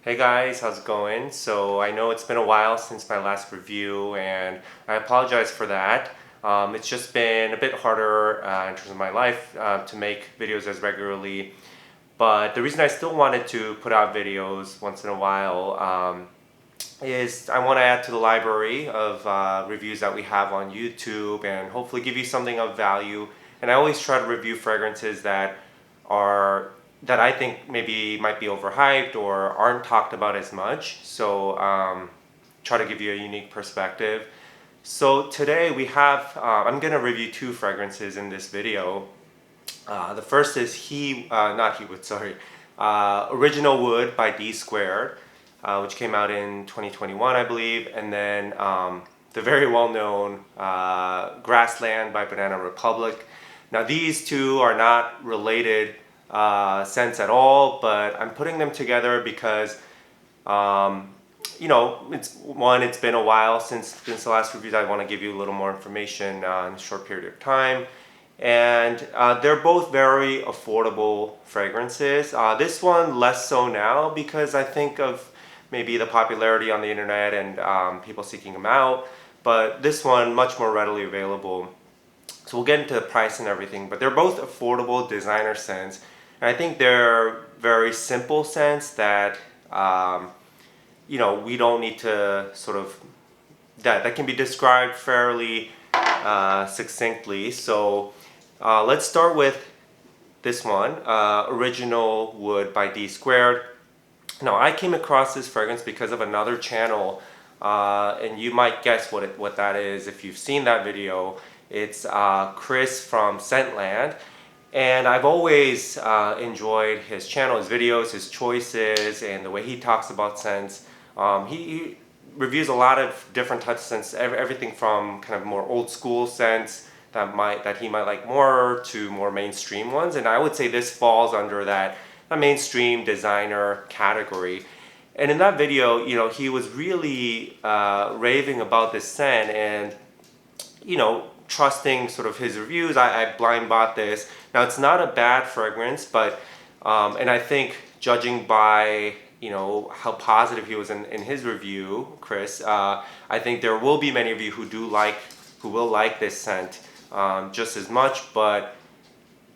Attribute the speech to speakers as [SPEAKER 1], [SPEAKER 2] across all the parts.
[SPEAKER 1] Hey guys, how's it going? So I know it's been a while since my last review and I apologize for that. It's just been a bit harder in terms of my life to make videos as regularly. But the reason I still wanted to put out videos once in a while is I want to add to the library of reviews that we have on YouTube and hopefully give you something of value. And I always try to review fragrances are that I think maybe might be overhyped or aren't talked about as much. So try to give you a unique perspective. So today we have, I'm going to review two fragrances in this video. The first is not Hewood, sorry, Original Wood by Dsquared, which came out in 2021, I believe, and then the very well-known Grassland by Banana Republic. Now these two are not related scents at all, but I'm putting them together because it's been a while since the last reviews. I want to give you a little more information in a short period of time. And they're both very affordable fragrances. This one less so now because I think of maybe the popularity on the internet and people seeking them out. But this one much more readily available. So we'll get into the price and everything. But they're both affordable designer scents. And I think they're very simple scents that we don't need to sort of that can be described fairly succinctly. So let's start with this one, Original Wood by Dsquared. Now I came across this fragrance because of another channel, and you might guess what that is if you've seen that video. It's Chris from Scentland, and I've always enjoyed his channel, his videos, his choices, and the way he talks about scents. He reviews a lot of different types of scents, everything from kind of more old school scents that he might like more to more mainstream ones, and I would say this falls under that mainstream designer category. And in that video, he was really raving about this scent and trusting sort of his reviews. I blind bought this. Now it's not a bad fragrance, but and I think judging by how positive he was in his review, Chris, I think there will be many of you who will like this scent just as much, but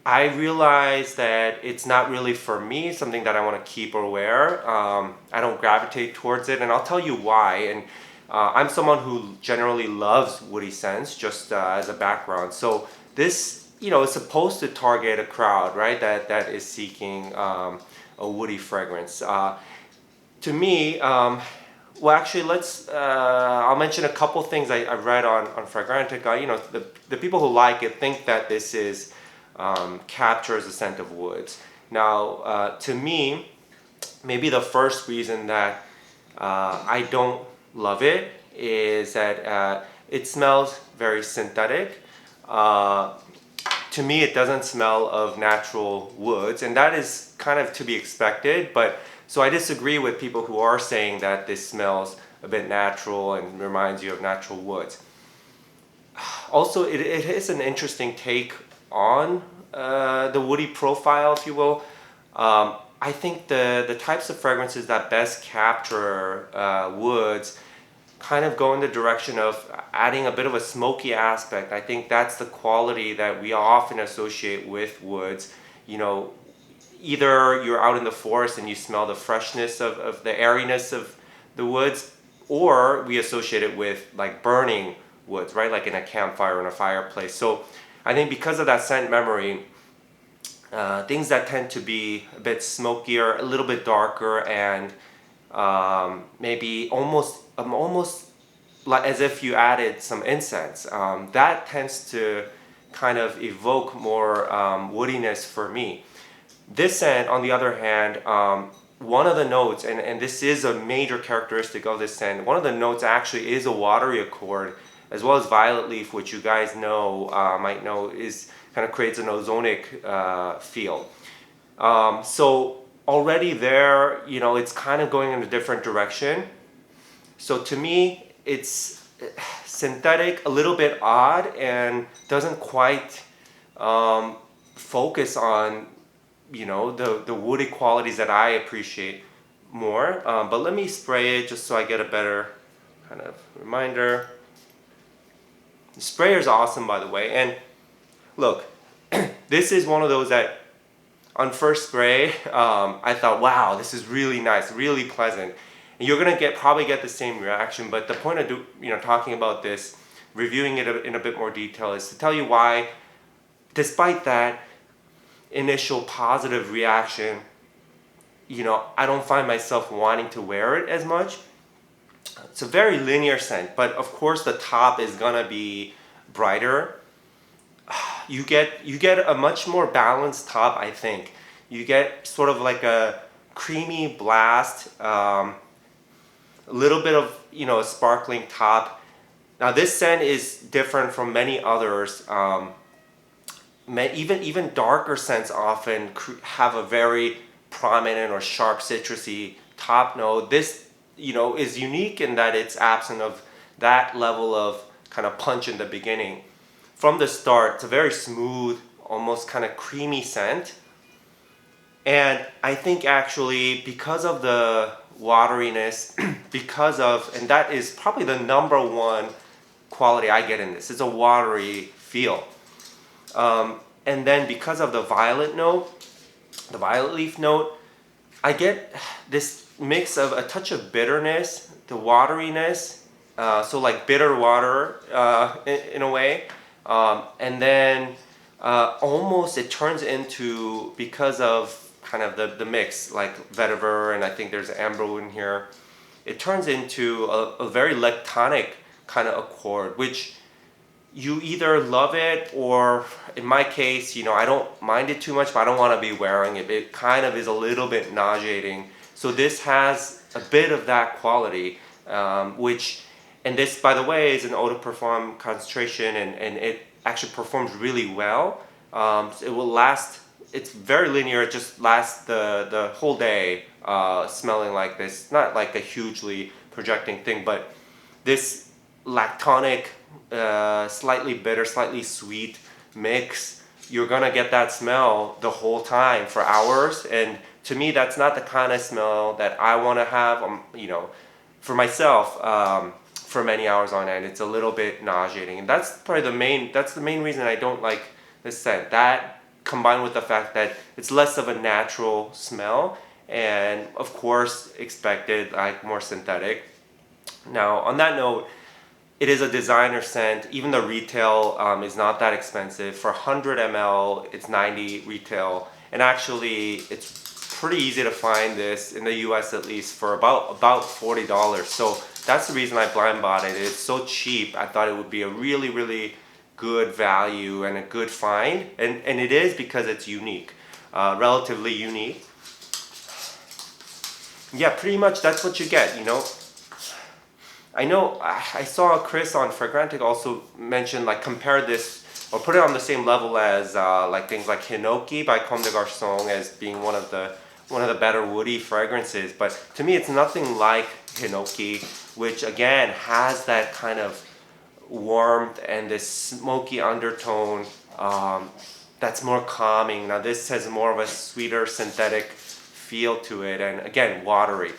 [SPEAKER 1] I realize that it's not really for me, something that I want to keep or wear. I don't gravitate towards it, and I'll tell you why. And I'm someone who generally loves woody scents, just as a background. So this, is supposed to target a crowd, right? That is seeking a woody fragrance. To me, well, actually, I'll mention a couple things I've read on Fragrantica. The people who like it think that this captures the scent of woods. Now, to me, maybe the first reason that I don't love it is that it smells very synthetic. To me, it doesn't smell of natural woods, and that is kind of to be expected. But so I disagree with people who are saying that this smells a bit natural and reminds you of natural woods. Also, it is an interesting take on the woody profile, if you will. I think the types of fragrances that best capture woods kind of go in the direction of adding a bit of a smoky aspect. I think that's the quality that we often associate with woods. Either you're out in the forest and you smell the freshness of the airiness of the woods, or we associate it with like burning woods, right? Like in a campfire or in a fireplace. So I think because of that scent memory, things that tend to be a bit smokier, a little bit darker, and maybe almost like as if you added some incense, that tends to kind of evoke more woodiness for me. This scent, on the other hand, one of the notes, and this is a major characteristic of this scent, one of the notes actually is a watery accord, as well as violet leaf, which you guys might know is kind of creates an ozonic feel. So already there, it's kind of going in a different direction. So to me, it's synthetic, a little bit odd, and doesn't quite focus on the woody qualities that I appreciate more, but let me spray it just so I get a better kind of reminder. The sprayer is awesome, by the way, and look, this is one of those that on first spray, I thought, wow, this is really nice, really pleasant. And you're gonna probably get the same reaction, but the point of talking about this, reviewing it in a bit more detail, is to tell you why, despite that initial positive reaction, I don't find myself wanting to wear it as much. It's a very linear scent, but of course the top is gonna be brighter. You get a much more balanced top, I think. You get sort of like a creamy blast, a little bit of a sparkling top. Now this scent is different from many others. Even darker scents often have a very prominent or sharp citrusy top note. This is unique in that it's absent of that level of kind of punch in the beginning. From the start, it's a very smooth, almost kind of creamy scent. And I think actually because of the wateriness, and that is probably the number one quality I get in this, it's a watery feel. And then because of the violet note, the violet leaf note, I get this mix of a touch of bitterness, the wateriness, so like bitter water in a way. And then almost it turns into, because of kind of the mix, like vetiver, and I think there's amber in here, it turns into a very lactonic kind of accord, which you either love it, or in my case, I don't mind it too much, but I don't want to be wearing it. It kind of is a little bit nauseating. So this has a bit of that quality, and this, by the way, is an eau de parfum concentration, and it actually performs really well. It will last, it's very linear, it just lasts the whole day smelling like this. Not like a hugely projecting thing, but this lactonic, slightly bitter, slightly sweet mix, you're gonna get that smell the whole time for hours. And to me, that's not the kind of smell that I want to have, for myself, for many hours on end. It's a little bit nauseating, and that's probably the main reason I don't like this scent. That combined with the fact that it's less of a natural smell, and of course expected, like more synthetic. Now on that note, it is a designer scent. Even the retail is not that expensive. For 100 ml, it's $90 retail, and actually it's pretty easy to find this in the US, at least, for about $40. So that's the reason I blind bought it. It's so cheap. I thought it would be a really, really good value and a good find, and it is, because it's unique, relatively unique. Yeah, pretty much that's what you get. I know I saw Chris on Fragrantic also mention, like, compare this or put it on the same level as like things like Hinoki by Comme des Garçons as being one of the better woody fragrances. But to me, it's nothing like Hinoki, which again has that kind of warmth and this smoky undertone that's more calming. Now this has more of a sweeter synthetic feel to it, and again, watery.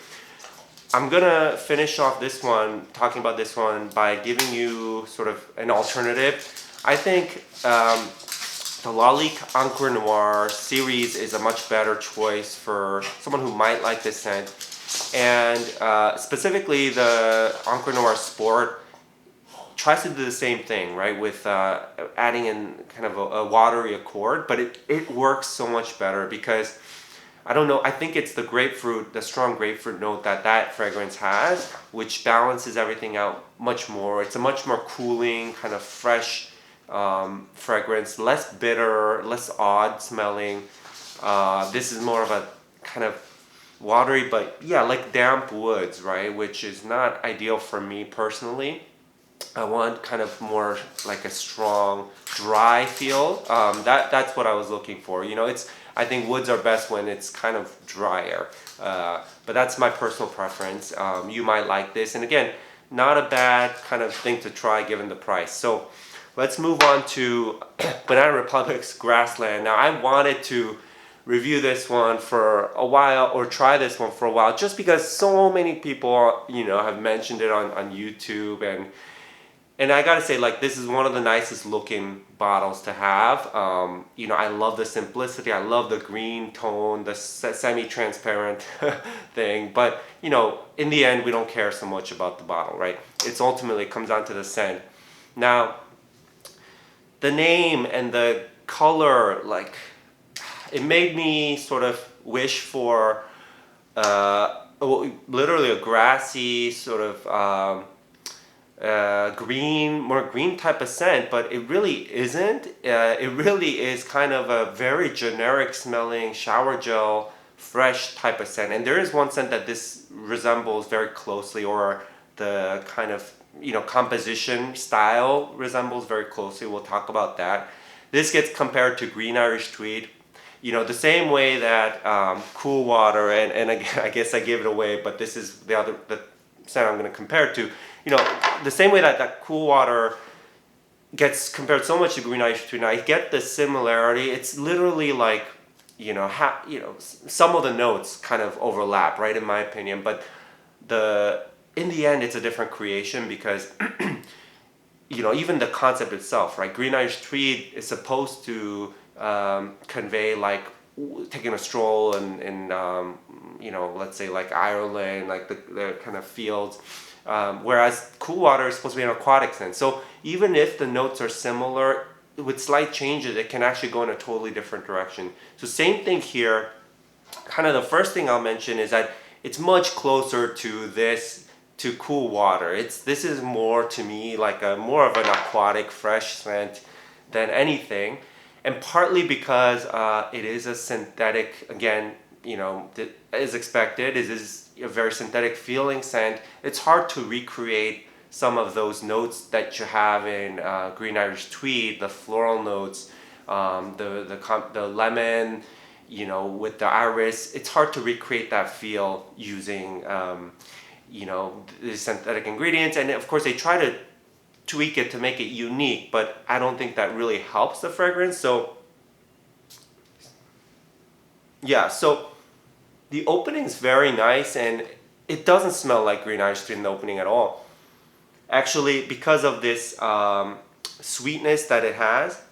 [SPEAKER 1] I'm gonna finish off this one, talking about this one, by giving you sort of an alternative. I think the Lalique Encre Noir series is a much better choice for someone who might like this scent. And specifically the Encre Noir Sport tries to do the same thing, right, with adding in kind of a watery accord, but it works so much better because, I don't know, I think it's the strong grapefruit note that fragrance has, which balances everything out much more. It's a much more cooling, kind of fresh fragrance, less bitter, less odd smelling. This is more of a kind of watery, but yeah, like damp woods, right, which is not ideal for me personally. I want kind of more like a strong, dry feel. That's what I was looking for. I think woods are best when it's kind of drier, but that's my personal preference. You might like this, and again, not a bad kind of thing to try given the price. So let's move on to Banana Republic's Grassland. Now I wanted to review this one for a while or try this one for a while, just because so many people, have mentioned it on YouTube, and I gotta say, like, this is one of the nicest looking bottles to have. I love the simplicity. I love the green tone, the semi-transparent thing. But, in the end, we don't care so much about the bottle, right? It's ultimately comes down to the scent. Now, the name and the color, like, it made me sort of wish for literally a grassy sort of more green type of scent, but it really isn't. It really is kind of a very generic smelling shower gel, fresh type of scent. And there is one scent that this resembles very closely, or the kind of composition style resembles very closely. We'll talk about that. This gets compared to Green Irish Tweed. The same way that Cool Water, and again, I guess I gave it away, but this is the scent I'm going to compare it to. The same way that Cool Water gets compared so much to Green Irish Tweed, I get the similarity. It's literally like, some of the notes kind of overlap, right, in my opinion, but in the end, it's a different creation because, even the concept itself, right? Green Irish Tweed is supposed to convey like taking a stroll in let's say like Ireland, like the kind of fields, whereas Cool Water is supposed to be an aquatic scent. So even if the notes are similar, with slight changes, it can actually go in a totally different direction. So same thing here. Kind of the first thing I'll mention is that it's much closer to Cool Water. This is more, to me, like more of an aquatic fresh scent than anything. And partly because it is a synthetic, again, as expected, it is a very synthetic feeling scent. It's hard to recreate some of those notes that you have in Green Irish Tweed, the floral notes, the lemon, with the iris. It's hard to recreate that feel using, the synthetic ingredients. And of course, they try to tweak it to make it unique, but I don't think that really helps the fragrance. So yeah, so the opening's very nice, and it doesn't smell like Green Irish Tweed in the opening at all. Actually, because of this sweetness that it has,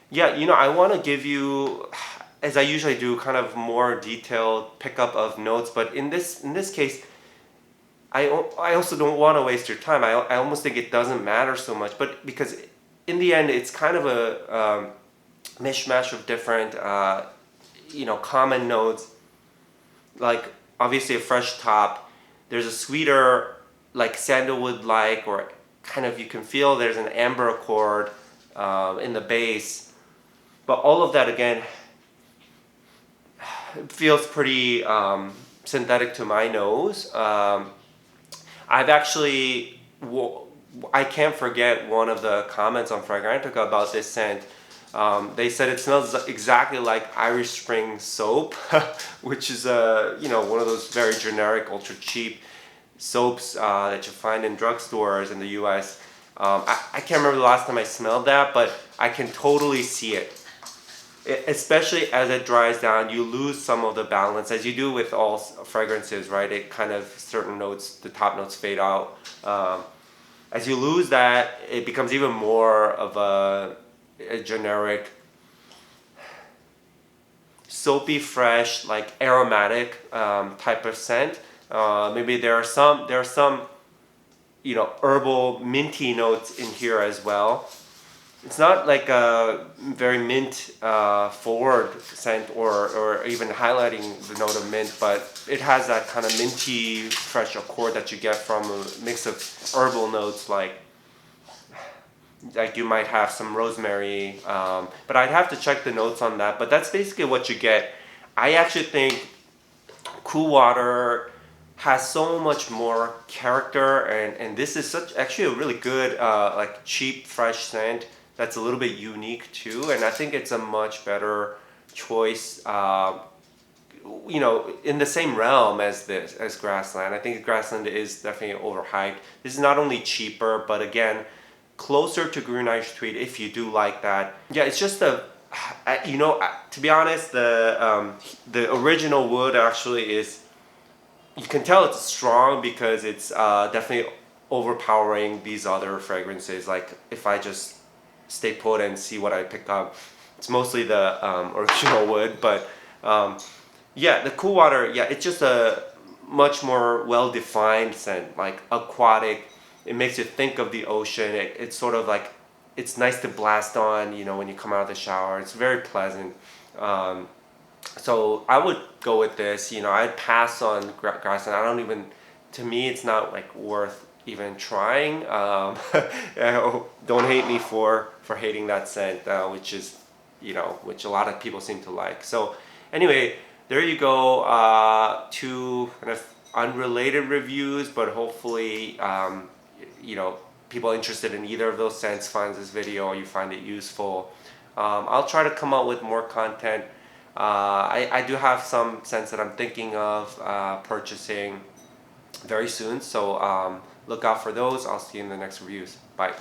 [SPEAKER 1] yeah, I want to give you, as I usually do, kind of more detailed pickup of notes, but in this case, I also don't want to waste your time. I almost think it doesn't matter so much, but because in the end, it's kind of a mishmash of different, common notes. Like, obviously a fresh top. There's a sweeter, like sandalwood-like, or kind of, you can feel there's an amber accord in the base. But all of that, again, it feels pretty synthetic to my nose. I've actually, I can't forget one of the comments on Fragrantica about this scent. They said it smells exactly like Irish Spring soap, which is one of those very generic, ultra cheap soaps that you find in drugstores in the U.S. I can't remember the last time I smelled that, but I can totally see it. Especially as it dries down, you lose some of the balance, as you do with all fragrances, right? It kind of, certain notes, the top notes fade out. As you lose that, it becomes even more of a generic, soapy, fresh, like aromatic type of scent. Maybe there are some herbal, minty notes in here as well. It's not like a very mint forward scent or even highlighting the note of mint, but it has that kind of minty, fresh accord that you get from a mix of herbal notes, like you might have some rosemary, but I'd have to check the notes on that. But that's basically what you get. I actually think Cool Water has so much more character, and this is actually a really good, like cheap, fresh scent that's a little bit unique too, and I think it's a much better choice you know, in the same realm as Grassland. I think Grassland is definitely overhyped. This is not only cheaper, but again, closer to Green Irish Tweed if you do like that. Yeah, it's just you know, to be honest, the original wood actually is, you can tell it's strong because it's definitely overpowering these other fragrances. Like if I just stay put and see what I pick up, it's mostly the original wood, but yeah, the cool water, yeah, it's just a much more well-defined scent, like aquatic. It makes you think of the ocean. It's sort of like, it's nice to blast on, you know, when you come out of the shower. It's very pleasant. So I would go with this. You know, I'd pass on Grassland. I don't even, to me, it's not like worth even trying. Don't hate me for hating that scent, which is, you know, which a lot of people seem to like. So anyway, there you go. Two kind of unrelated reviews, but hopefully, you know, people interested in either of those scents finds this video or you find it useful. I'll try to come out with more content. I do have some scents that I'm thinking of purchasing very soon, so look out for those. I'll see you in the next reviews. Bye.